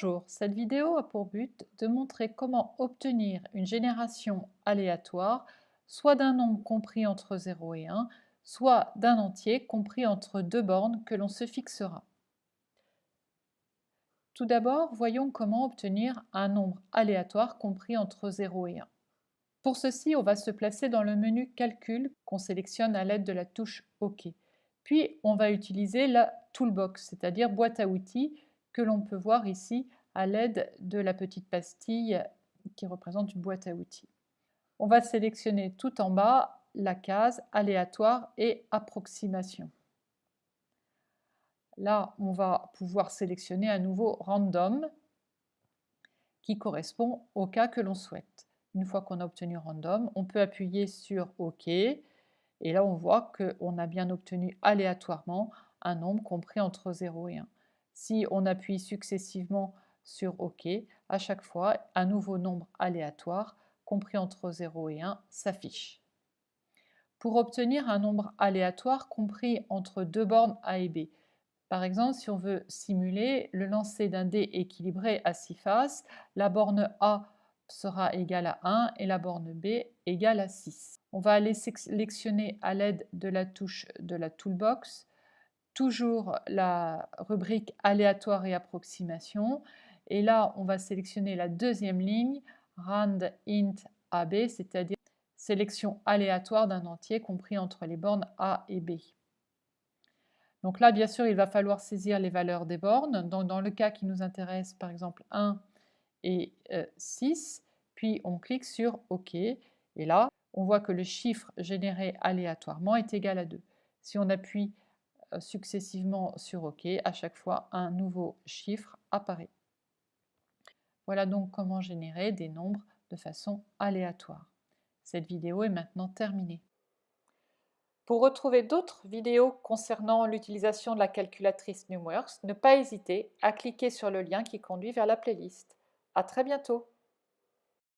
Bonjour, cette vidéo a pour but de montrer comment obtenir une génération aléatoire, soit d'un nombre compris entre 0 et 1, soit d'un entier compris entre deux bornes que l'on se fixera. Tout d'abord, voyons comment obtenir un nombre aléatoire compris entre 0 et 1. Pour ceci, on va se placer dans le menu Calcul qu'on sélectionne à l'aide de la touche OK. Puis, on va utiliser la Toolbox, c'est-à-dire boîte à outils, que l'on peut voir ici à l'aide de la petite pastille qui représente une boîte à outils. On va sélectionner tout en bas la case Aléatoire et Approximation. Là, on va pouvoir sélectionner à nouveau Random, qui correspond au cas que l'on souhaite. Une fois qu'on a obtenu Random, on peut appuyer sur OK, et là on voit qu'on a bien obtenu aléatoirement un nombre compris entre 0 et 1. Si on appuie successivement sur OK, à chaque fois, un nouveau nombre aléatoire compris entre 0 et 1 s'affiche. Pour obtenir un nombre aléatoire compris entre deux bornes A et B, par exemple, si on veut simuler le lancer d'un dé équilibré à 6 faces, la borne A sera égale à 1 et la borne B égale à 6. On va aller sélectionner à l'aide de la touche de la Toolbox toujours la rubrique aléatoire et approximation. Et là, on va sélectionner la deuxième ligne, rand int AB, c'est-à-dire sélection aléatoire d'un entier compris entre les bornes A et B. Donc là, bien sûr, il va falloir saisir les valeurs des bornes. Donc, dans le cas qui nous intéresse, par exemple 1 et 6, puis on clique sur OK. Et là, on voit que le chiffre généré aléatoirement est égal à 2. Si on appuie successivement sur OK, à chaque fois, un nouveau chiffre apparaît. Voilà donc comment générer des nombres de façon aléatoire. Cette vidéo est maintenant terminée. Pour retrouver d'autres vidéos concernant l'utilisation de la calculatrice Numworks, ne pas hésiter à cliquer sur le lien qui conduit vers la playlist. À très bientôt!